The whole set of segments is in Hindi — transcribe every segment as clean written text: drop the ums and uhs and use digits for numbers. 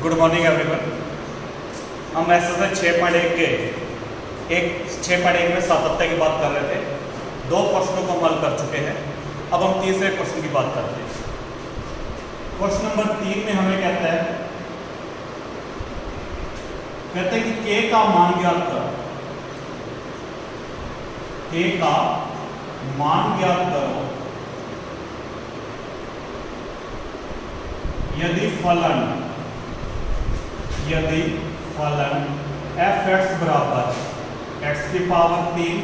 Good morning everyone. हम एक्सरसाइज 6.1 के 6.1 में सातत्य की बात कर रहे थे। दो क्वेश्चनों को हम हल कर चुके हैं। अब हम तीसरे क्वेश्चन की बात करते हैं। क्वेश्चन नंबर 3 में हमें कहते हैं कि k का मान ज्ञात करो। k का मान ज्ञात करो यदि फलन f x बराबर x की power 3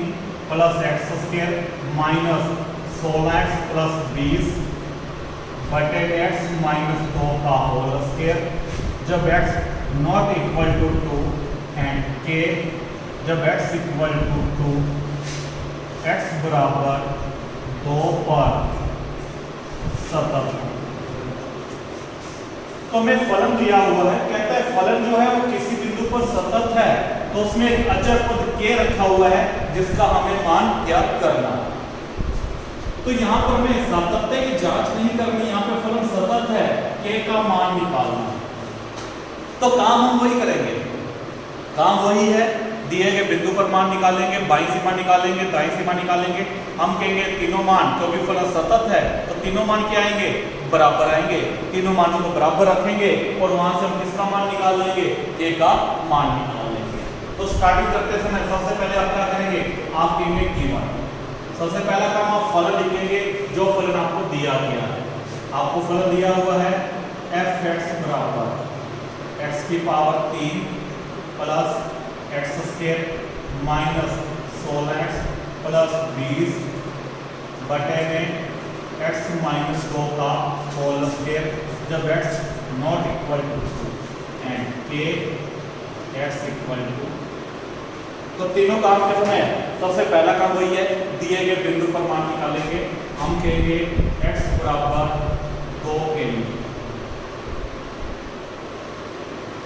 plus x square minus 16x plus 20 बटे x माइनस 2 का होल स्क्वायर जब x not equal to 2 and k जब x इक्वल टू 2 x बराबर 2 पर सतत। तो हमें फलन दिया हुआ है, कहता है फलन जो है वो किसी बिंदु पर सतत है, तो उसमें एक अचर पद k रखा हुआ है जिसका हमें मान ज्ञात करना है। तो यहाँ पर हमें सातत्य की जांच नहीं करनी, यहाँ पे फलन सतत है, k का मान निकालना है। तो काम हम वही करेंगे, काम वही है, दिए गए बिंदु पर मान निकालेंगे, बाईं सीमा निकालेंगे, दाईं सीमा निकालेंगे। हम कहेंगे तीनों मान, क्योंकि फलन सतत है तो तीनों मान क्या आएंगे, बराबर आएंगे। तीनों मानों को बराबर रखेंगे और वहां से हम किसका मान निकाल लेंगे, k का मान निकाल लेंगे। तो स्टार्टिंग करते समय सबसे पहले आप क्या करेंगे, आप कहेंगे गिवन। सबसे पहला काम आप फलन लिखेंगे जो फलन आपको दिया गया है। आपको फलन दिया हुआ है f x बराबर x की power 3 plus x square minus 16x plus 20 बटे में x माइनस 2 का होल स्क्वायर जब x not equal to 2 and k x equal to. तो तीनों काम करना है। सबसे पहला काम वही है, दिए गए बिंदु पर मान निकालेंगे। हम कहेंगे x बराबर 2 के लिए,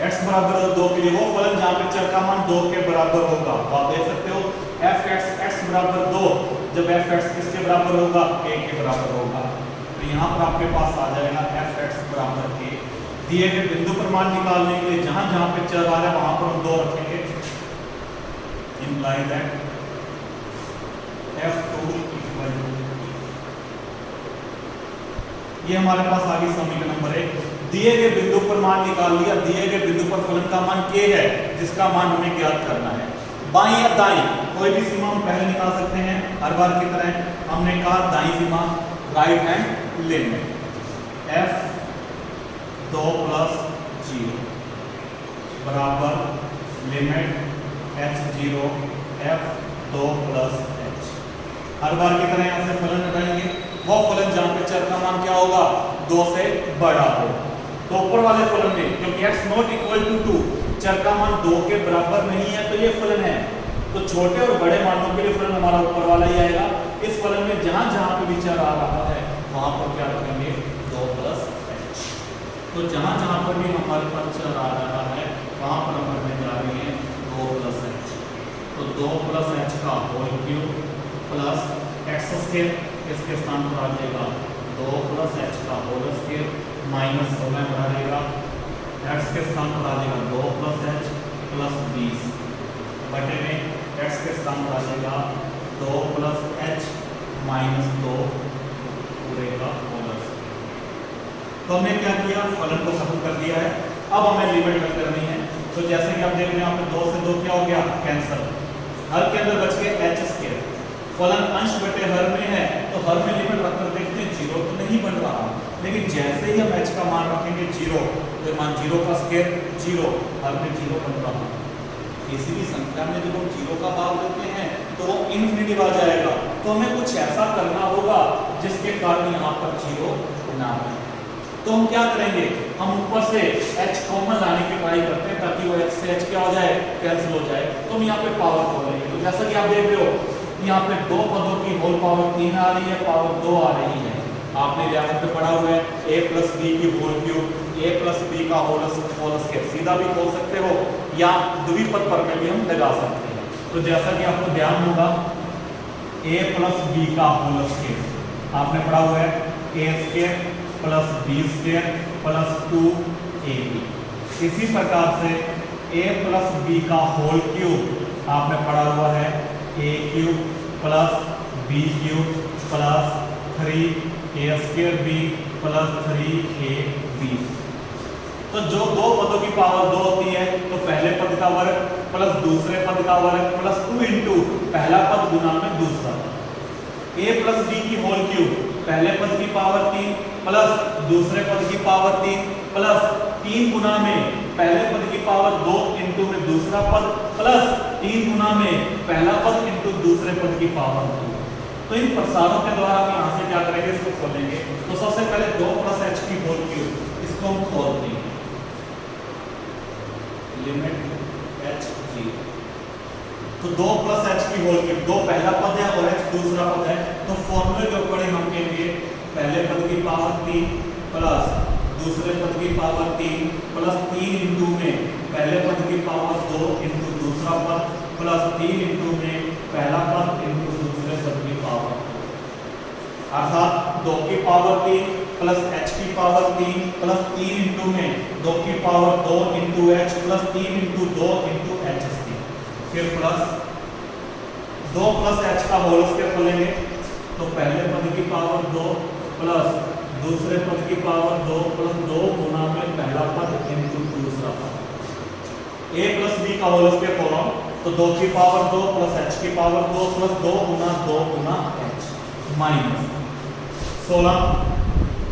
x बराबर 2 के लिए वो फलन जहां पे चर का मान 2 के बराबर होगा। तो आप देख सकते हो f x बराबर 2 जब f x किसके बराबर होगा, k के बराबर होगा। तो यहाँ पर आपके पास आ जाएगा f x बराबर k। दिए गए बिंदु पर मान निकालने के लिए जहां जहां पे चर आ रहा है वहां पर हम 2 रखेंगे। imply that f2 equal to, ये हमारे पास आ गई समीकरण नंबर 1। दिए गए बिंदु पर मान निकाल लिया, दिए गए बिंदु पर फलन का मान k है जिसका मान हमें ज्ञात करना है। बाईं या दाईं कोई भी सीमा हम पहले निकाल सकते हैं, हर बार की तरह। हमने कहा दाईं सीमा right hand limit f 2 plus 0 बराबर limit h0 f 2 plus h। हर बार की तरह यहाँ से फलन लगाएंगे, वो फलन जहां पे चर का मान क्या होगा, 2 से बड़ा हो। तो ऊपर वाले फलन में क्योंकि x नॉट इक्वल टू 2 चर का मान 2 के बराबर नहीं है तो ये फलन है। तो छोटे और बड़े मानों के लिए फलन हमारा ऊपर वाला ही आएगा। इस फलन में जहां जहां पे भी चर आ रहा है वहां पर क्या रखेंगे, 2 प्लस h। तो जहां जहां पर भी हमारे पास चर आ रहा है वहां पर हम करने जा रहे हैं 2 प्लस h। तो 2 प्लस h का whole cube plus x square, इसके स्थान पर आ जाएगा 2 प्लस h का होल स्क्वायर माइनस 16 बना रहेगा, x के स्थान पर आ जाएगा 2 प्लस h प्लस 20 बटे में x के स्थान पर आ जाएगा 2 प्लस h माइनस 2 पूरे का होल स्क्वायर। तो हमने क्या किया, फलन को खत्म कर दिया है। अब हमें लिमिट रख करनी है। तो जैसे कि आप देख रहे हैं यहाँ पे 2 से 2 क्या हो गया, कैंसिल। हर के अंदर बच गया h स्क्वायर। फलन अंश बटे हर में है तो हर में लिमिट रखकर देखते हैं 0 तो नहीं बन रहा, लेकिन जैसे ही हम h का मान रखेंगे 0 तो मान 0 का स्क्वायर 0, हर में 0 बन रहा। किसी भी संख्या में जब हम 0 का भाग देते हैं तो वो इन्फिनिटी आ जाएगा। तो हमें कुछ ऐसा करना होगा जिसके कारण यहाँ पर 0 ना हो। तो हम क्या करेंगे, हम ऊपर से h कॉमन लाने की ट्राई करते हैं ताकि वो h से h क्या हो जाए, कैंसिल हो जाए। तो हम यहाँ पे पावर खोलेंगे। तो जैसा कि आप देख रहे हो यहाँ पे 2 पदों की होल पावर 3 आ रही है, पावर 2 आ रही है। आपने व्यापक पे पढ़ा हुआ है a प्लस बी की whole cube, a plus b का होल स्क्वायर। सीधा भी खोल सकते हो या द्विपद पर में भी हम लगा सकते हैं। तो जैसा कि आपको ध्यान होगा a प्लस बी का होल स्क्वायर आपने पढ़ा हुआ है a square plus b square plus 2ab। इसी प्रकार से a प्लस बी का होल क्यूब आपने पढ़ा हुआ है a cube plus b cube plus 3a square b plus 3ab। तो जो दो पदों की पावर 2 होती है तो पहले पद का वर्ग प्लस दूसरे पद का वर्ग प्लस 2 इंटू पहला पद गुना में दूसरा पद। a प्लस बी की होल क्यूब पहले पद की पावर 3 प्लस दूसरे पद की पावर 3 प्लस 3 गुना में पहले पद की पावर 2 इंटू में दूसरा पद प्लस 3 गुना में पहला पद इंटू दूसरे पद की पावर 2। तो इन प्रसारों के द्वारा हम यहाँ से क्या करेंगे, इसको खोलेंगे। तो सबसे पहले 2 प्लस एच की होल क्यूब इसको हम खोलते हैं, लिमिट एच जी। तो 2 प्लस एच की होल क्यूब, 2 पहला पद है और एच दूसरा पद है। तो फॉर्मूले के ऊपर हम कहेंगे पहले पद की पावर 3 प्लस दूसरे पद की पावर 3 प्लस 3 इंटू में पहले पद की पावर 2 इंटू दूसरा पद प्लस 3 इंटू में पहला पद इंटू दूसरे पद की पावर, अर्थात 2 की पावर 3 प्लस एच की पावर 3 प्लस 3 इंटू में 2 की power 2 into H plus 3 into 2 into h square, फिर प्लस 2 प्लस एच का होल स्क्वायर खोलेंगे। तो पहले पद की पावर 2 प्लस दूसरे पद की पावर 2 प्लस 2 गुना में पहला पद इंटू दूसरा पद। a प्लस बी का होल स्क्वायर खोलो तो 2 की पावर 2 प्लस एच की पावर 2 प्लस 2 गुना एच माइनस 16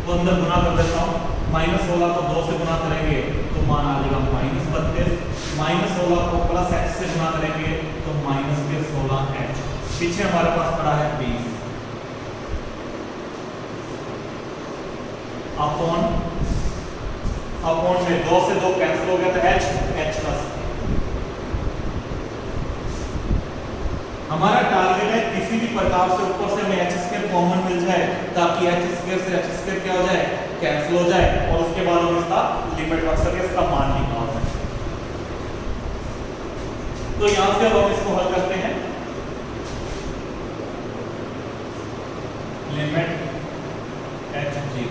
को अंदर गुना कर देता हूँ, माइनस 16 को 2 से गुना करेंगे तो मान आ जाएगा माइनस 32, माइनस 16 को प्लस एच से गुना करेंगे तो माइनस के 16 एच। पीछे हमारे पास पड़ा है 20 अपॉन में 2 से 2 कैंसिल हो गया तो एच प्लस। हमारा टारगेट है किसी भी प्रकार से ऊपर से हमें एच स्क्वायर कॉमन मिल जाए ताकि एच स्क्वायर से एच स्क्वायर क्या हो जाए, कैंसिल हो जाए और उसके बाद हम इसका लिमिट रख सके, इसका मान निकाल सके। तो यहां से हम इसको हल करते हैं, लिमिट एच जी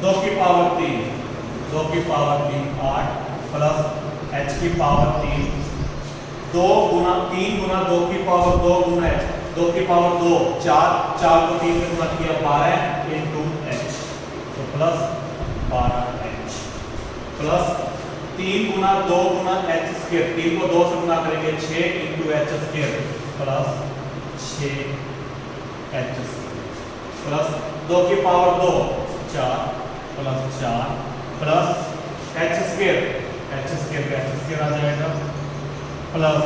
2 की पावर 3 8 प्लस एच की पावर 3 2 गुना 3 गुना 2 की पावर 2 गुना एच, 2 की पावर 2 4 को 3 से गुना किया 12 इंटू एच तो प्लस 12 एच प्लस 3 गुना 2 गुना एच स्क्वायर, 3 को 2 से गुना करेंगे 6 into h square plus 6 h square plus 2 की power 2 4 plus 4 plus h square आ जाएगा प्लस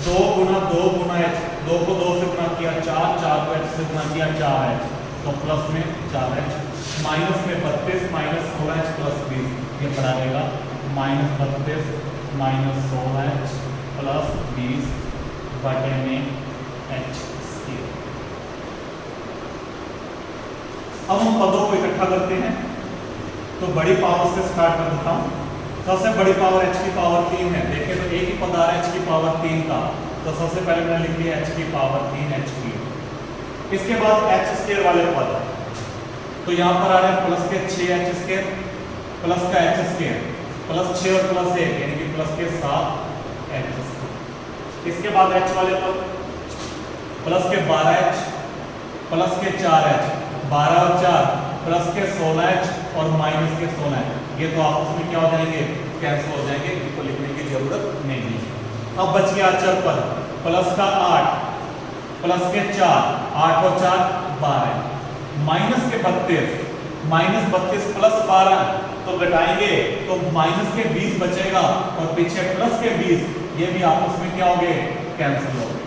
2 गुना एच, 2 को 2 से गुना किया 4 को एच से गुना किया 4h तो प्लस में 4h माइनस में 32 माइनस 16h प्लस 20 ये पड़ा रहेगा माइनस 32 माइनस 16h प्लस 20 बटे में h स्क्वायर। अब हम पदों को इकट्ठा करते हैं तो बड़ी पावर से स्टार्ट कर देता हूँ। सबसे बड़ी पावर h की पावर 3 है, देखें तो एक ही पद आ रहा है h की पावर 3 का, तो सबसे पहले मैंने लिख लिया h की पावर 3 h की। इसके बाद h स्क्वायर वाले पद, तो यहाँ पर आ रहा है प्लस के 6h स्क्वायर प्लस का h स्क्वायर प्लस 6 और प्लस 1 यानी कि प्लस के 7h स्क्वायर। इसके बाद h वाले पद प्लस के 12h प्लस के 4h 12 और 4 प्लस के 16h और माइनस के 16h, ये तो आपस में क्या हो जाएंगे, कैंसिल हो जाएंगे, इनको लिखने की जरूरत नहीं है। अब बच गया अचर पद प्लस का 8 प्लस के 4 8 और 4 12 माइनस के 32 प्लस 12 तो घटाएंगे तो माइनस के 20 बचेगा और पीछे प्लस के 20, ये भी आपस में क्या हो गए, कैंसिल हो गए।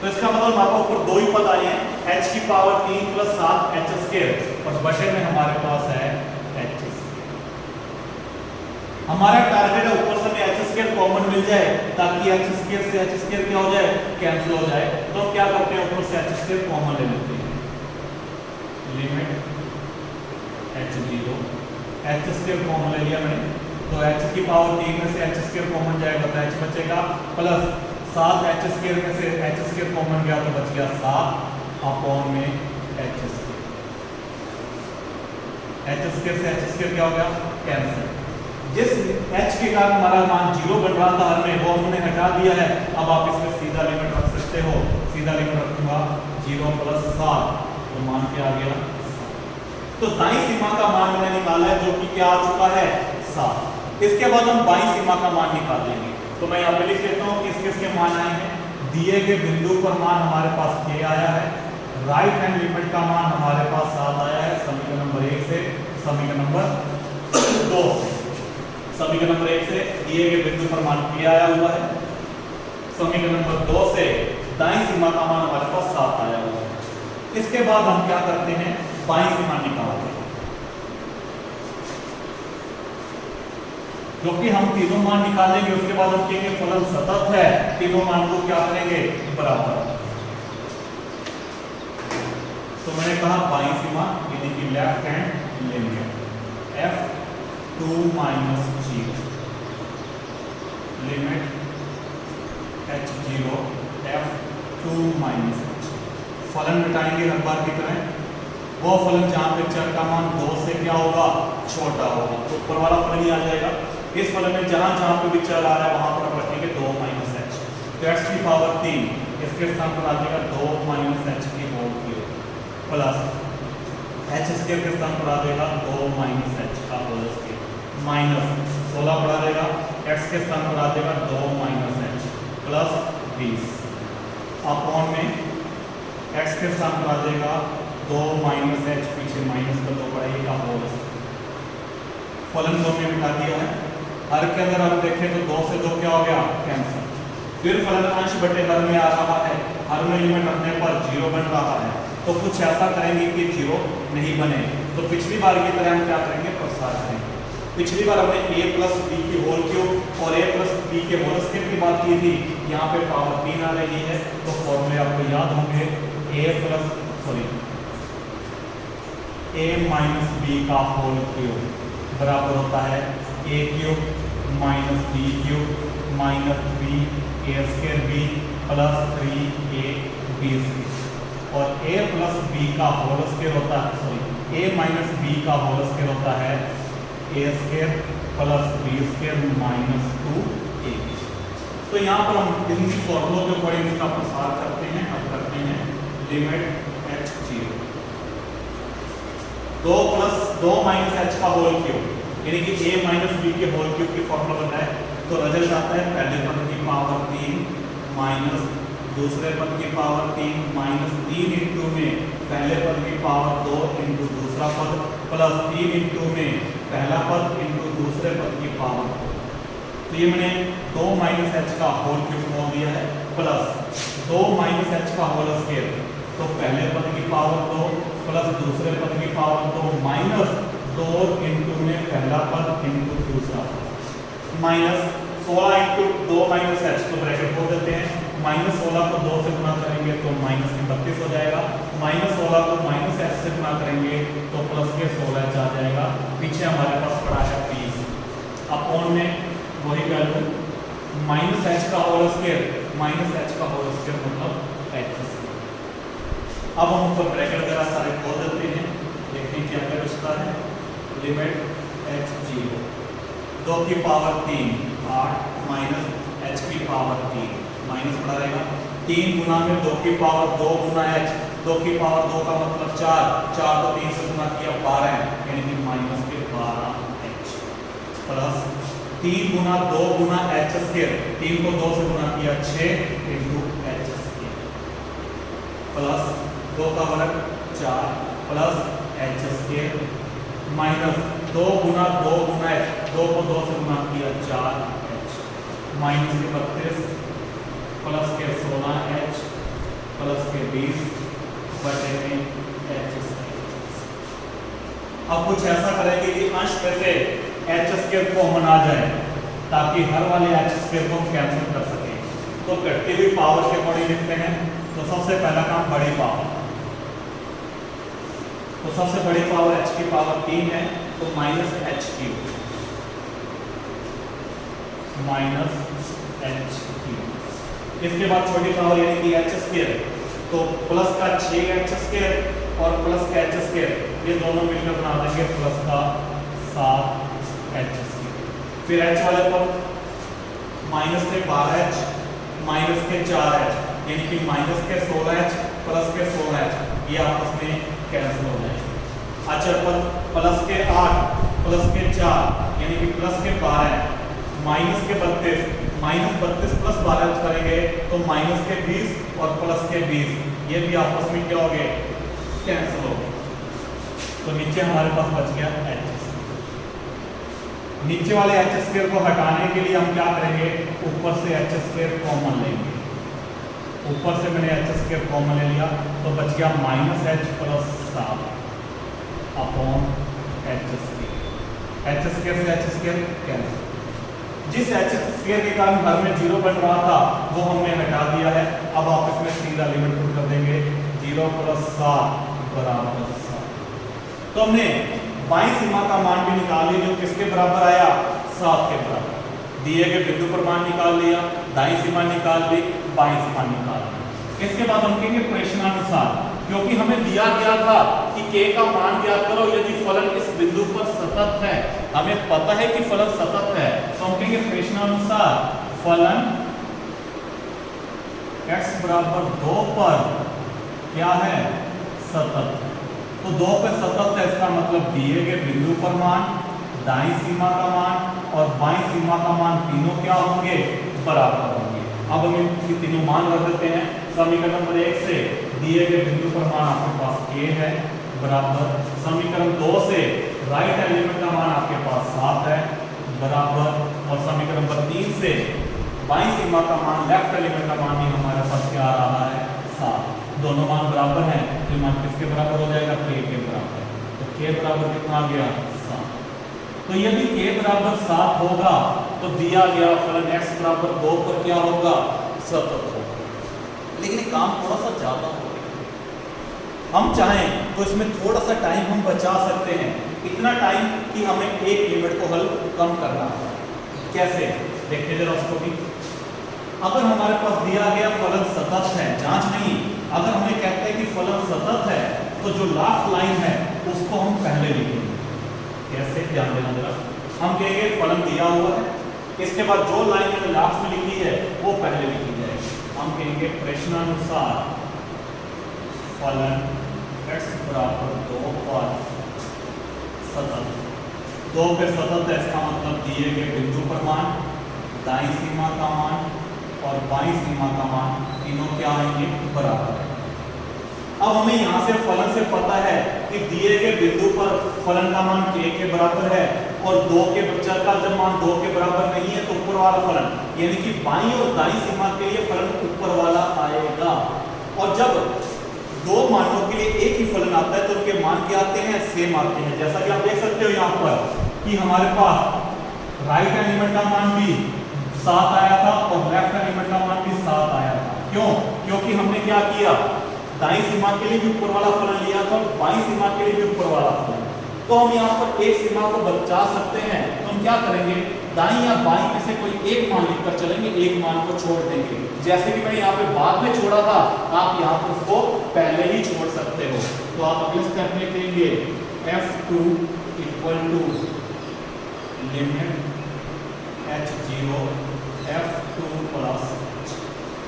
तो इसका मतलब आपको ऊपर 2 ही पद आए हैं, h की पावर 3 प्लस 7h स्क्वायर और बटे में हमारे पास है h स्क्वायर। हमारा टारगेट है ऊपर से h स्क्वायर कॉमन मिल जाए ताकि h स्क्वायर से h स्क्वायर क्या हो जाए, कैंसिल हो जाए। तो हम क्या करते हैं, ऊपर से h स्क्वायर कॉमन ले लेते हैं, limit h0 h square common ले लिया मैंने तो h की पावर 3 में से h स्क्वायर कॉमन जाएगा तो h बचेगा प्लस 7h स्क्वायर में से h स्क्वायर कॉमन गया तो बच गया 7 अपॉन में h स्क्वायर। एच स्क्वायर से एच स्क्वायर क्या हो गया, कैंसिल। जिस h के कारण हमारा मान 0 बन रहा था हर में, वो हमने हटा दिया है। अब आप इसमें सीधा लिमिट रख सकते हो, सीधा लिमिट रखूंगा 0 + 7, तो मान क्या आ गया 7। तो दाईं सीमा का मान मैंने निकाला है जो कि क्या आ चुका है 7। इसके बाद हम बाईं सीमा का मान निकाल लेंगे। तो मैं यहाँ पे लिख लेता हूँ किस किस के मान आए हैं। दिए गए बिंदु पर मान हमारे पास k आया है, राइट हैंड लिमिट का मान हमारे पास 7 आया है समीकरण नंबर 1 से, समीकरण नंबर 2 से। समीकरण नंबर 1 से दिए गए बिंदु पर मान k आया हुआ है, समीकरण नंबर 2 से दाईं सीमा का मान हमारे पास 7 आया हुआ है। इसके बाद हम क्या करते हैं, बाईं सीमा निकालते हैं, क्योंकि हम तीनों मान निकालेंगे। उसके बाद हम कहेंगे फलन सतत है, तीनों मान को क्या करेंगे, बराबर। तो मैंने कहा बाईं सीमा यानी कि लेफ्ट हैंड लेंगे, f2 - 0 limit h0 f2 - h। फलन मिटाएंगे हर बार की तरह, वो फलन जहां पे चर का मान 2 से क्या होगा, छोटा होगा, तो ऊपर वाला फलन ही आ जाएगा। इस फलन में जहां जहां पे भी चर आ रहा है वहां पर हम रखेंगे 2 - h, तो x की पावर 3 इसके स्थान पर आ जाएगा 2 - h की whole cube plus h square के स्थान पर आ जाएगा 2 - h का होल स्क्वायर माइनस 16 पर आ जाएगा, x के स्थान पर आ जाएगा 2 - h प्लस 20 अपॉन में x के स्थान पर आ जाएगा 2 - h, पीछे माइनस का 2 पड़ेगा होल। फलन को हमने मिटा दिया है। हर के अंदर हम देखें तो 2 से 2 क्या हो गया, कैंसिल। फिर फलन अंश बटे हर में आ रहा है, हर में लिमिट रखने पर 0 बन रहा है, तो कुछ ऐसा करेंगे कि 0 नहीं बने। तो पिछली बार की तरह हम क्या करेंगे, प्रसार करेंगे। पिछली बार हमने a + b की होल क्यूब और a + b के होल स्क्वायर की बात की थी, यहाँ पे पावर 3 आ रही है, तो फॉर्मूले आपको याद होंगे, a - b का होल क्यूब बराबर होता है a³ - b³ - 3a² plus 3ab², और a + b का होल स्क्वायर होता है, a - b का होल स्क्वायर होता है a² plus b² minus 2a। तो यहाँ पर हम इन फॉर्मूलों के ऊपर इसका प्रसार करते हैं। अब करते हैं लिमिट h0 2 + 2 - h का होल क्यूब यानी कि a - b के होल क्यूब की फॉर्मूला बनता है। तो रिजल्ट आता है पहले पद की पावर 3 माइनस दूसरे पद की पावर 3 माइनस 3 इंटू में पहले पद की पावर 2 इंटू दूसरा पद प्लस 3 इंटू में पहला पद इंटू दूसरे पद की पावर 2। तो ये मैंने 2 - h का होल क्यूब बोल दिया है प्लस 2 - h का होल स्क्वायर, तो पहले पद की पावर 2 प्लस दूसरे पद की पावर 2 माइनस 2 इंटू में पहला पद इंटू दूसरा पद माइनस 16 इंटू 2 - h, तो ब्रैकेट खोल देते हैं। -16 को 2 से गुणा करेंगे तो -32 हो जाएगा, -16 को -h से गुणा करेंगे तो प्लस के 16h आ जाएगा। पीछे हमारे पास पड़ा है 20 अपॉन में वही वैल्यू -h का होल स्क्वायर, -h का होल स्क्वायर मतलब h। अब हम ऊपर ब्रैकेट वगैरह सारे खोल देते हैं, देखते हैं क्या क्या बचता है। लिमिट h0 2 की पावर 3 8 माइनस h की पावर 3 माइनस पड़ा रहेगा 3 गुना में 2 की पावर 2 गुना h, 2 की पावर 2 का मतलब 4, 4 को 3 से गुना किया 12 यानी कि माइनस के 12h प्लस 3 गुना 2 गुना h स्क्वायर, 3 को 2 से गुना किया 6 इंटू h स्क्वायर प्लस 2 का वर्ग 4 प्लस h स्क्वायर माइनस 2 गुना 2 गुना h, 2 को 2 से गुना किया 4h माइनस के 32 प्लस के 16h प्लस के 20 बटे में h स्क्वायर। अब कुछ ऐसा करेंगे कि अंश में से h स्क्वायर कॉमन आ जाए ताकि हर वाले h स्क्वायर को हम कैंसिल कर सकें। तो घटती हुई पावर के अकॉर्डिंग लिखते हैं। तो सबसे पहला काम बड़ी पावर, तो सबसे बड़ी पावर h की पावर 3 है, तो -h³ इसके बाद छोटी पावर यानी कि h स्क्वायर, तो प्लस का 6h स्क्वायर और प्लस का h स्क्वायर ये दोनों मिलकर बना देंगे प्लस का 7h²। फिर h वाले पर माइनस के 12h माइनस के 4h, यानी कि माइनस के 16h प्लस के 16h, ये आपस में कैंसिल हो जाएंगे। अचर पर प्लस के 8 प्लस के 4, यानी कि प्लस के 12 माइनस के 32, माइनस 32 प्लस 12 करेंगे तो माइनस के 20 और प्लस के 20, ये भी आपस में क्या हो गए, कैंसिल हो गए। तो नीचे हमारे पास बच गया h। नीचे वाले h² को हटाने के लिए हम क्या करेंगे, ऊपर से h² कॉमन लेंगे। ऊपर से मैंने h² कॉमन ले लिया तो बच गया -h + 7 अपॉन h²। h² से h² कैंसिल। जिस h² के कारण हर में 0 बन रहा था वो हमने हटा दिया है। अब आप इसमें सीधा लिमिट पुट कर देंगे, 0 + 7 = 7। तो हमने बाईं सीमा का मान भी निकाल लिया, जो किसके बराबर आया, 7 के बराबर। दिए गए बिंदु पर मान निकाल लिया, दाईं सीमा निकाल ली, बाईं सीमा निकाल ली। इसके बाद हम कहेंगे प्रश्नानुसार, क्योंकि हमें दिया गया था कि k का मान ज्ञात करो यदि फलन इस बिंदु पर सतत है। हमें पता है कि फलन सतत है, तो हम कहेंगे प्रश्नानुसार फलन x = 2 पर क्या है, सतत है। तो 2 पे सतत है, इसका मतलब दिए गए बिंदु पर मान, दाईं सीमा का मान और बाईं सीमा का मान तीनों क्या होंगे, बराबर होंगे। अब हम इन तीनों मान रख देते हैं। समीकरण नंबर 1 से दिए गए बिंदु पर मान आपके पास k है बराबर, समीकरण 2 से राइट एलिमेंट का मान आपके पास 7 है बराबर, और समीकरण नंबर 3 से बाईं सीमा का मान, लेफ्ट एलिमेंट का मान भी हमारे पास क्या आ रहा है, 7। दोनों मान बराबर हैं तो मान किसके बराबर हो जाएगा, k के बराबर। तो k बराबर कितना आ गया, 7। तो यदि k बराबर 7 होगा तो दिया गया फलन x = 2 पर क्या होगा, सतत होगा। लेकिन काम थोड़ा सा ज्यादा हो गया। हम चाहें तो इसमें थोड़ा सा टाइम हम बचा सकते हैं, इतना टाइम कि हमें एक लिमिट को हल कम करना है। कैसे, देखिए जरा उसको भी। अगर हमारे पास दिया गया फलन सतत है, जांच नहीं, अगर हमें कहते हैं कि फलन सतत है तो जो लास्ट लाइन है उसको हम पहले लिखेंगे। कैसे, ध्यान देना जरा। हम कहेंगे फलन दिया हुआ है, इसके बाद जो लाइन मैंने लास्ट में लिखी है वो पहले लिखी जाएगी। हम कहेंगे प्रश्नानुसार फलन x = 2 पर सतत। 2 पे सतत है, इसका मतलब दिए गए बिंदु पर मान, दाईं सीमा का मान और बाईं सीमा का मान तीनों क्या आएंगे, बराबर है। अब हमें यहाँ से फलन से पता है कि दिए गए बिंदु पर फलन का मान k के बराबर है, और 2 के चर का जब मान 2 के बराबर नहीं है तो ऊपर वाला फलन, यानी कि बाईं और दाईं सीमा के लिए फलन ऊपर वाला आएगा। और जब 2 मानों के लिए एक ही फलन आता है तो उनके मान क्या आते हैं, सेम आते हैं। जैसा कि आप देख सकते हो यहाँ पर कि हमारे पास राइट एलिमेंट का मान भी 7 आया था और लेफ्ट एलिमेंट का मान भी 7 आया था। क्यों, क्योंकि हमने क्या किया, दाईं सीमा के लिए भी ऊपर वाला फलन लिया था और बाईं सीमा के लिए भी ऊपर वाला फलन। तो हम यहाँ पर एक सीमा को बचा सकते हैं, तो हम क्या करेंगे, दाईं या बाईं में से कोई एक मान लिखकर चलेंगे, एक मान को छोड़ देंगे। जैसे कि मैंने यहाँ पे बाद में छोड़ा था, आप यहाँ पर उसको पहले ही छोड़ सकते हो। तो आप अगले स्टेप में कहेंगे f2 = limit h0 f2 plus.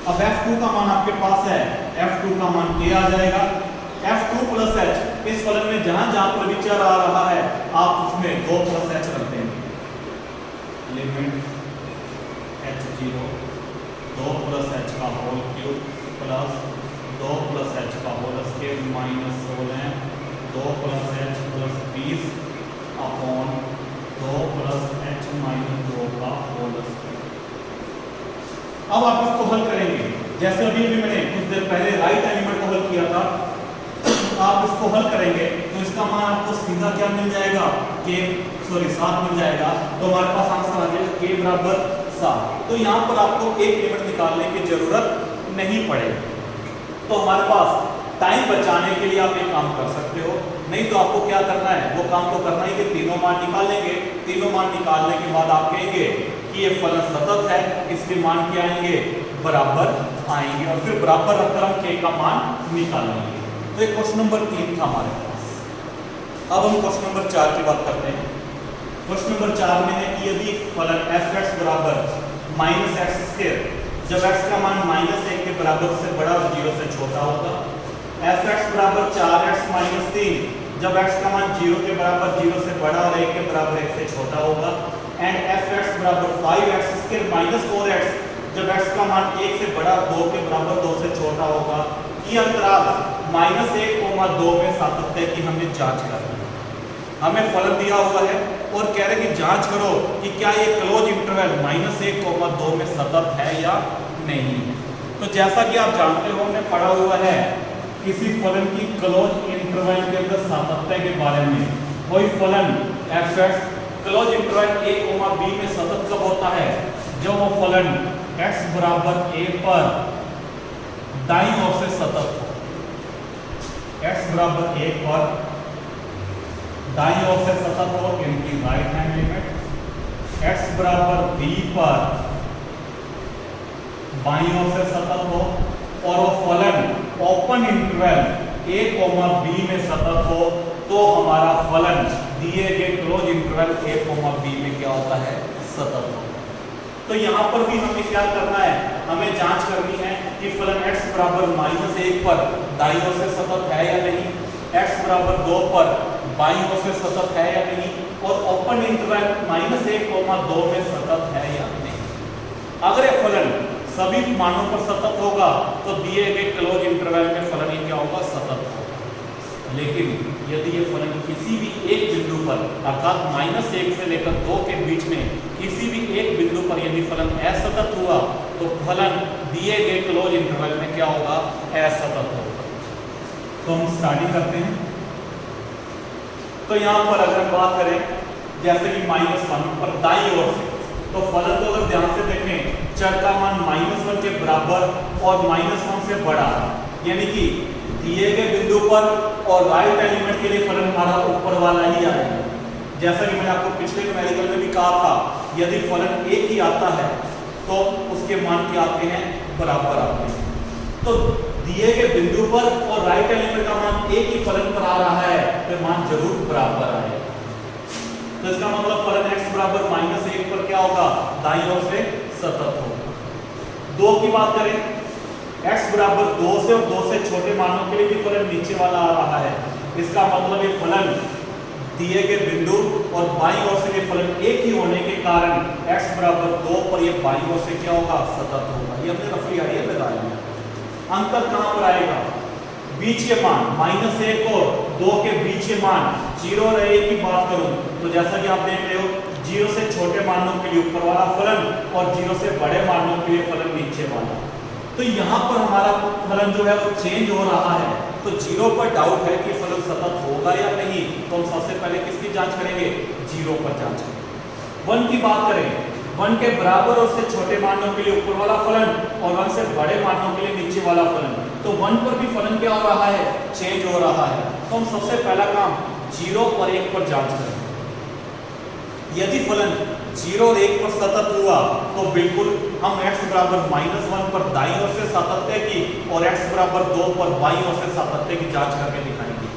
अब f2 का मान आपके पास है, f2 का मान k आ जाएगा, f2 + h। इस फलन में जहां जहां पर विचार आ रहा है आप उसमें 2 + h रख देंगे। लिमिट h0 2 + h का होल क्यूब प्लस 2 + h का whole square minus 16 2 + h + 20 upon 2 + h - 2 का होल स्क्वायर। अब आप इसको हल करेंगे, जैसे अभी भी मैंने कुछ देर पहले राइट एलिमेंट को हल किया था। आप इसको हल करेंगे तो इसका मान आपको सीधा क्या मिल जाएगा, k 7 मिल जाएगा। तो हमारे पास आंसर आ जाएगा k = 7। तो यहाँ पर आपको एक लिमिट निकालने की जरूरत नहीं पड़ेगी। तो हमारे पास टाइम बचाने के लिए आप एक काम कर सकते हो, नहीं तो आपको क्या करना है, वो काम तो करना ही कि तीनों मान निकाल लेंगे। तीनों मान निकालने के बाद आप कहेंगे कि ये फलन सतत है, इसके मान क्या आएंगे, बराबर आएंगे, और फिर बराबर रखकर हम k का मान निकालेंगे। तो ये क्वेश्चन नंबर 3 था हमारे पास। अब हम क्वेश्चन नंबर 4 की बात करते हैं। क्वेश्चन नंबर 4 में है कि यदि फलन f(x) बराबर -x², जब x का मान -1 के बराबर से बड़ा और 0 से छोटा होगा, f(x) बराबर 4x - 3, जब x का मान 0 के बराबर 0 से बड़ा और 1 के बराबर 1 से छोटा होगा, एंड f(x) बराबर 5x² - 4x, जब x का मान 1 से बड़ा 2 के बराबर 2 से छोटा होगा। ये अंतराल -1, 2 में सातत्य की हमें जांच करनी है। हमें फलन दिया हुआ है और कह रहे कि जांच करो कि क्या ये क्लोज इंटरवल -1, 2 में सतत है या नहीं है। तो जैसा कि आप जानते हो, हमने पढ़ा हुआ है किसी फलन की क्लोज इंटरवल के अंदर सातत्य के बारे में। कोई फलन f(x) close interval a, b में सतत कब होता है? जब वो फलन x बराबर a पर दाईं ओर से सतत हो। x बराबर 1 पर दाईं ओर से सतत हो, इनकी राइट हैंड लिमिट। x बराबर b पर बाईं ओर से सतत हो और वो फलन ओपन इंटरवल a, b में सतत हो, तो हमारा फलन दिए गए क्लोज इंटरवल a, b में क्या होता है? सतत होगा। तो यहाँ पर भी हमें क्या करना है? हमें जांच करनी है कि फलन x बराबर -1 पर दाईं ओर से सतत है या नहीं, x बराबर 2 पर बाईं ओर से सतत है या नहीं, और ओपन इंटरवल -1, 2 में सतत है या नहीं। अगर ये फलन सभी मानों पर सतत होगा तो दिए गए क्लोज इंटरवल में फलन क्या होगा? सतत होगा। लेकिन यदि ये फलन किसी भी एक बिंदु पर अर्थात -1 से लेकर 2 के बीच में किसी भी एक बिंदु पर यदि फलन असतत हुआ तो फलन दिए गए क्लोज इंटरवल में क्या होगा? असतत होगा। तो हम स्टार्टिंग करते हैं। तो यहाँ पर अगर हम बात करें जैसे कि -1 पर दाईं ओर से, तो फलन को अगर ध्यान से देखें, चर का मान -1 के बराबर और -1 से बड़ा, यानी कि दिए गए बिंदु पर और राइट एलिमेंट के लिए फलन हमारा ऊपर वाला ही आएगा। जैसा कि मैंने आपको पिछले न्यूमेरिकल में भी कहा था, यदि फलन एक ही आता है तो उसके मान क्या आते हैं? बराबर आते हैं। तो दिए गए बिंदु पर और राइट एलिमेंट का मान एक ही फलन पर आ रहा है तो मान जरूर बराबर आएगा। तो इसका मतलब फलन x बराबर -1 पर क्या होगा? दाईं ओर से सतत होगा। 2 की बात करें, x बराबर 2 से और 2 से छोटे मानों के लिए भी फलन नीचे वाला आ रहा है। इसका मतलब ये फलन दिए गए बिंदु और बाईं ओर से ये फलन एक ही होने के कारण x बराबर 2 पर ये बाईं ओर से क्या होगा? सतत होगा। ये हमने रफली आइडिया लगाया है। अंतर कहां पर आएगा? बीच के मान -1 और 2 के बीच के मान 0 और 1 की बात करूं तो जैसा कि आप देख रहे हो, 0 से छोटे मानों के लिए ऊपर वाला फलन और 0 से बड़े मानों के लिए फलन नीचे वाला। तो यहाँ पर हमारा फलन जो है वो चेंज हो रहा है। तो 0 पर डाउट है कि फलन सतत होगा या नहीं, तो हम सबसे पहले किसकी जांच करेंगे? 0 पर जांच करेंगे। 1 की बात करें, 1 के बराबर और से छोटे मानों के लिए ऊपर वाला फलन और 1 से बड़े मानों के लिए नीचे वाला फलन, तो 1 पर भी फलन क्या हो रहा है? चेंज हो रहा है। तो हम सबसे पहला काम 0 और 1 पर जांच करेंगे। यदि फलन 0 और 1 पर सतत हुआ तो बिल्कुल हम x बराबर -1 पर दाईं ओर से सातत्य की और x बराबर 2 पर बाईं ओर से सातत्य की जांच करके दिखाएंगे।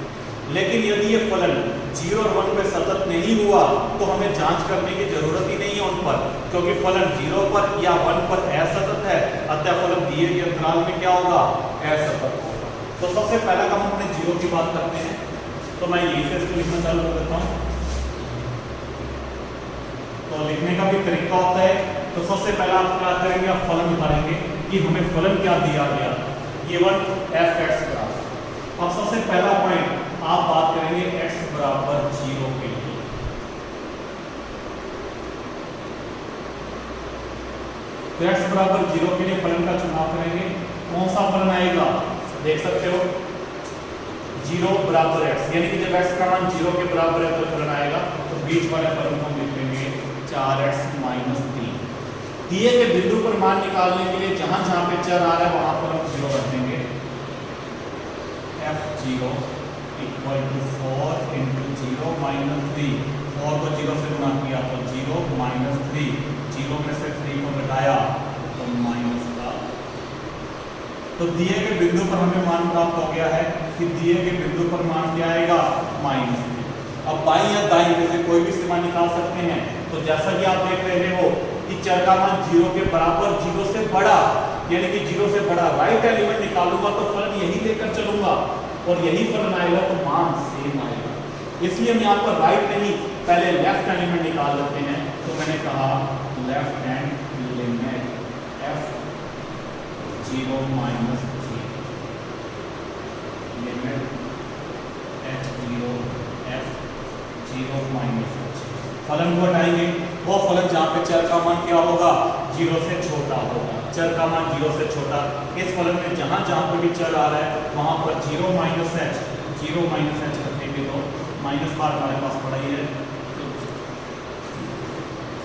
लेकिन यदि ये फलन 0 और 1 पर सतत नहीं हुआ तो हमें जांच करने की जरूरत ही नहीं है उन पर, क्योंकि फलन 0 पर या 1 पर असतत है, अतः फलन दिए गए अंतराल में क्या होगा? असतत होगा। तो सबसे पहला काम अपने 0 की बात करते हैं। तो मैं यहीं से इसको लिखना चालू कर देता हूँ। तो लिखने का भी तरीका होता है। तो सबसे पहला आप क्या करेंगे? आप फलन निकालेंगे कि हमें फलन क्या दिया गया, गिवन f(x) बराबर। अब सबसे पहला पॉइंट आप बात करेंगे x बराबर 0 के लिए। तो x बराबर 0 के लिए फलन का चुनाव करेंगे। कौन सा फलन आएगा? देख सकते हो 0 बराबर x, यानी कि जब x का मान 0 के बराबर है तो फलन आएगा। तो बीच वाले फलन को हम लिख लेंगे 4x - 3। दिए गए बिंदु पर मान निकालने के लिए जहां जहां पे चर आ रहा है वहां पर हम 0 रख देंगे। f(0) = 4 × 0 - 3। 4 को 0 से गुणा किया तो 0 - 3, 0 में से 3 को घटाया तो माइनस का। तो दिए गए बिंदु पर हमें मान प्राप्त हो गया है कि दिए गए बिंदु पर मान क्या आएगा? -3। अब बाई या दाई में से कोई भी सीमा निकाल सकते हैं। तो जैसा कि आप देख रहे हो कि चर का मान 0 के बराबर, 0 से बड़ा, यानी कि 0 से बड़ा राइट एलिमेंट निकालूंगा तो फलन यही लेकर चलूंगा और यही फलन आएगा तो मान सेम आएगा। इसलिए हम यहाँ पर राइट नहीं, पहले लेफ्ट एलिमेंट निकाल लेते हैं। तो मैंने कहा left hand limit f 0 minus g limit h 0 f 0 minus h। फलन को हटाएंगे, वो फलन जहाँ पे चर का मान क्या होगा, 0 से छोटा होगा। चर का मान 0 से छोटा, इस फलन में जहाँ जहाँ पे भी चर आ रहा है वहाँ पर 0 माइनस h, 0 माइनस h रखेंगे तो माइनस बार हमारे पास पड़ा ही है,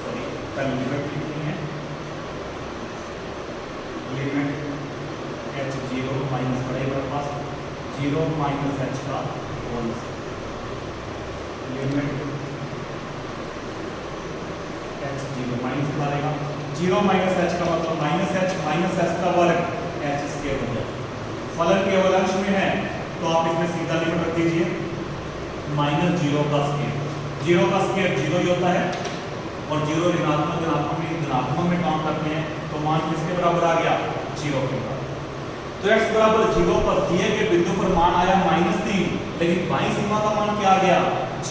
सॉरी पहले लिमिट लिखनी है, लिमिट h 0 माइनस पड़ा हमारे पास 0 माइनस h का होल, लिमिट h 0 माइनस मारेगा, 0 माइनस h का मतलब माइनस h का वर्ग h स्क्वायर हो जाएगा। फलन केवल अंश में है तो आप इसमें सीधा लिमिट रख दीजिए, माइनस 0 का स्क्वायर, 0 का स्क्वायर 0 ही होता है और 0 ऋणात्मक में काम करते हैं तो मान किसके बराबर आ गया, 0 के बराबर। तो x बराबर 0 पर दिए गए बिंदु पर मान आया -3, लेकिन बाईं सीमा का मान क्या आ गया,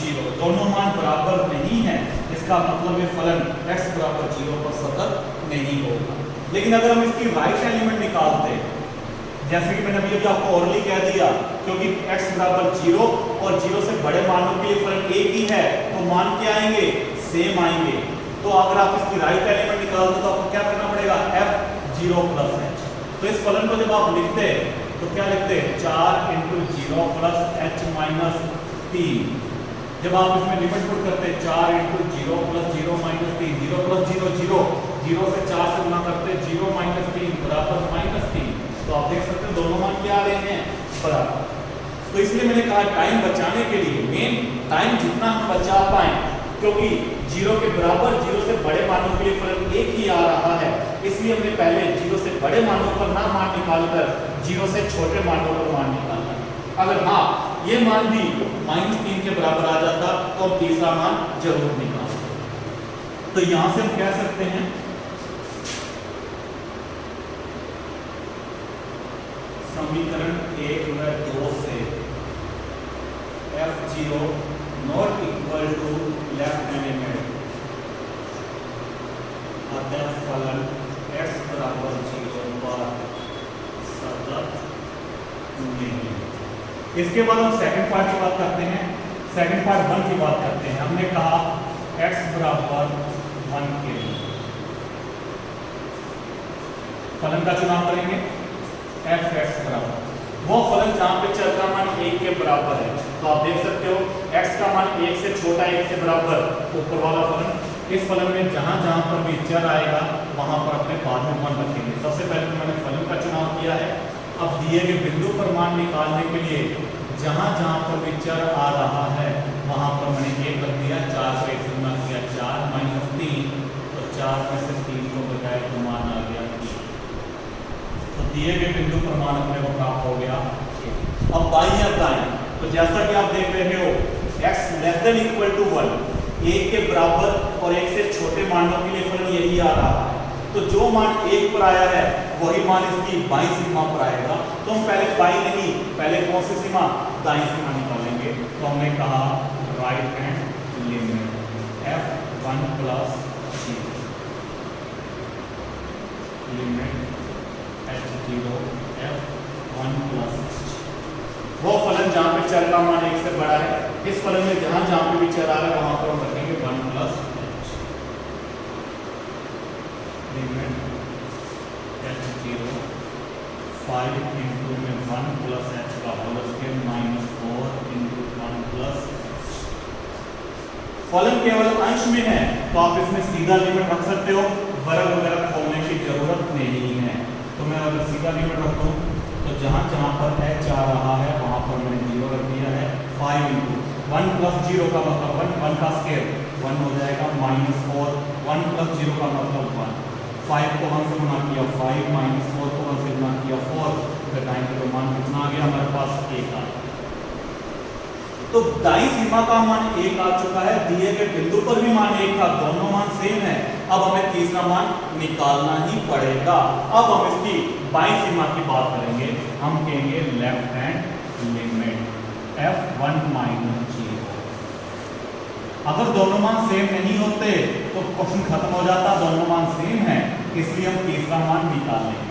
0। दोनों मान बराबर नहीं है, इसका मतलब ये फलन x बराबर 0 पर सतत नहीं होगा। लेकिन अगर हम इसकी राइट एलिमेंट निकालते हैं, जैसे कि मैंने अभी आपको ओरली कह दिया, क्योंकि x बराबर 0 और 0 से बड़े मानों के लिए फलन एक ही है तो मान क्या आएंगे, सेम आएंगे। तो अगर आप इसकी राइट एलिमेंट निकालते तो आपको क्या करना पड़ेगा, f 0 प्लस h। तो इस फलन को जब आप लिखते हैं तो क्या लिखते हैं, 4 × 0 प्लस h माइनस 3। जब आप इसमें लिमिट पुट करते हैं 4 × 0 प्लस 0 माइनस 3, 0 प्लस 0 0, 0 से 4 से गुना करते हैं 0 माइनस 3 बराबर -3। तो आप देख सकते हैं दोनों मान क्या आ रहे हैं, बराबर। तो इसलिए मैंने कहा टाइम बचाने के लिए मेन टाइम जितना हम बचा पाए, क्योंकि 0 के बराबर 0 से बड़े मानों के लिए फलन एक ही आ रहा है, इसलिए हमने पहले 0 से बड़े मानों पर ना मान निकालकर 0 से छोटे मानों पर मान निकाला। अगर हाँ ये मान भी -3 के बराबर आ जाता तो हम तीसरा मान जरूर निकालते। तो यहां से हम कह सकते हैं समीकरण 1 व 2 से f0 not equal to left element अतः फलन x बराबर 0 पर सतत नहीं। इसके बाद हम सेकंड पार्ट की बात करते हैं, सेकंड पार्ट 1 की बात करते हैं। हमने कहा x बराबर 1 के लिए फलन का चुनाव करेंगे, f(x) बराबर वो फलन जहां पे चर का मान 1 के बराबर है। तो आप देख सकते हो x का मान 1 से छोटा 1 से बराबर, ऊपर वाला फलन। इस फलन में जहां जहां पर भी चर आएगा वहां पर अपने बाद में मान रखेंगे। सबसे पहले मैंने फलन का चुनाव किया है। अब दिए गए बिंदु पर मान निकालने के लिए जहां जहां पर भी चर आ रहा है वहां पर मैंने 1 रख दिया, 4 से 1 से गुणा किया 4 माइनस 3, तो 4 में से 3 को बजाय तो मान आ गया 3। तो दिए गए बिंदु पर मान अपने को प्राप्त हो गया। अब बाईं या दाएं, तो जैसा कि आप देख रहे हो x less than equal to 1, 1 के बराबर और 1 से छोटे मानों के लिए फलन यही आ रहा है। तो जो मान 1 पर आया है वही मान इसकी बाईं सीमा पर आएगा। तो हम पहले बाईं नहीं, पहले कौन सी सीमा, दाईं सीमा निकालेंगे। तो हमने कहा right hand limit f1 plus g limit h0 f1 plus वो फलन जहां पे चर का मान 1 से बड़ा है। इस फलन में जहां जहां पे भी चर आ रहा है वहां पर हम रखेंगे 1 प्लस लिमिट h0 5 इंटू में 1 प्लस h का whole square minus 4 into 1 plus. फलन केवल अंश में है तो आप इसमें सीधा लिमिट रख सकते हो, वर्ग वगैरह खोलने की जरूरत नहीं है। तो मैं अगर सीधा लिमिट रख दूं तो जहां जहां पर h आ रहा है वहां पर मैंने 0 रख दिया है। 5 इंटू 1 प्लस 0 का मतलब 1 का स्क्वायर 1 हो जाएगा माइनस 4, 1 प्लस 0 का मतलब 1, 5 को 1 से गुणा किया 5 माइनस 4 को 1 से गुणा किया 4, तो टाइम का मान कितना आ गया हमारे पास 1 आ गया। तो दाई सीमा का मान 1 आ चुका है, दिए गए बिंदु पर भी मान 1 था, दोनों मान सेम है। अब हमें तीसरा मान निकालना ही पड़ेगा। अब हम इसकी बाई सीमा की बात करेंगे, हम कहेंगे left hand limit f1 minus 0। अगर दोनों मान सेम नहीं होते तो क्वेश्चन खत्म हो जाता, दोनों मान सेम है, इसलिए हम तीसरा मान निकाल लेंगे।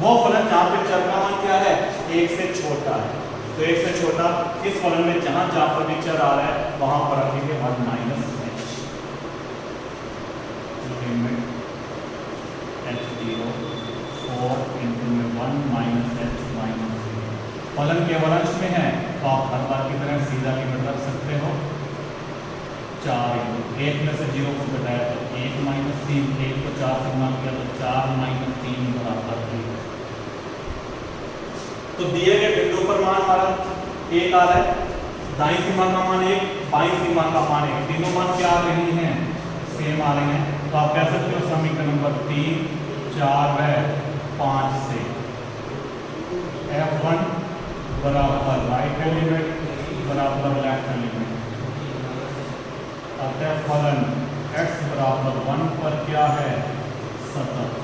वो फलन जहां पे चर का मान क्या है, 1 से छोटा है, तो 1 से छोटा इस फलन में जहां जहां पर भी चर आ रहा है वहां पर रखेंगे 1 minus h limit h0 4 into में 1 माइनस h माइनस 0। फलन केवल अंश में है तो आप हर बार की तरह सीधा लिमिट रख सकते हो 4 इंटू 1 में से 0 को घटाया तो 1 माइनस 3, 1 को 4 से गुणा किया तो 4 माइनस 3 बराबर 3। तो दिए गए बिंदु पर मान हमारा 1 आ रहा है, दाई सीमा का मान 1, बाई सीमा का मान 1, तीनों मान क्या आ रहे हैं, सेम आ रहे हैं। तो आप कह सकते हो समीकरण नंबर 3, 4 व 5 से f1 बराबर राइट हैंड लिमिट बराबर लेफ्ट हैंड लिमिट, अतः फलन x बराबर 1 पर क्या है, सतत।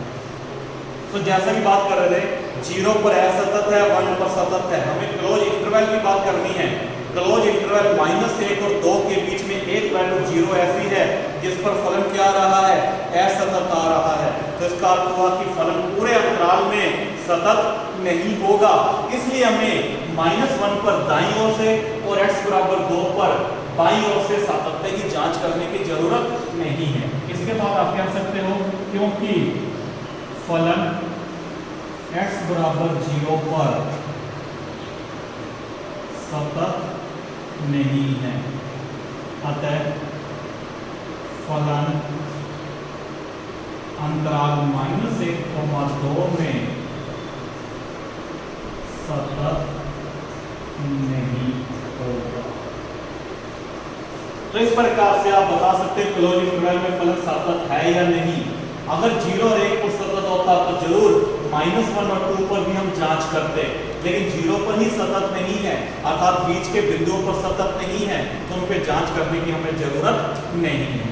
तो जैसा कि बात कर रहे थे, 0 पर असतत है, 1 पर सतत है, हमें क्लोज इंटरवल की बात करनी है। क्लोज इंटरवल -1 और 2 के बीच में एक वैल्यू 0 ऐसी है जिस पर फलन क्या आ रहा है, असतत आ रहा है। तो इसका अर्थ हुआ कि फलन पूरे अंतराल में सतत नहीं होगा, इसलिए हमें -1 पर दाईं ओर से और x बराबर 2 पर बाईं ओर से सातत्य की जांच करने की जरूरत नहीं है। इसके बाद आप कह सकते हो क्योंकि फलन x बराबर 0 पर सतत नहीं है, अतः फलन अंतराल -1, 2 में सतत नहीं होगा। तो इस प्रकार से आप बता सकते हैं क्लोज इंटरवल में फलन सतत है या नहीं। अगर 0 और 1 पर सतत होता तो जरूर -1 और 2 पर भी हम जांच करते, लेकिन 0 पर ही सतत नहीं है, अर्थात बीच के बिंदुओं पर सतत नहीं है, तो उन पे जांच करने की हमें जरूरत नहीं है।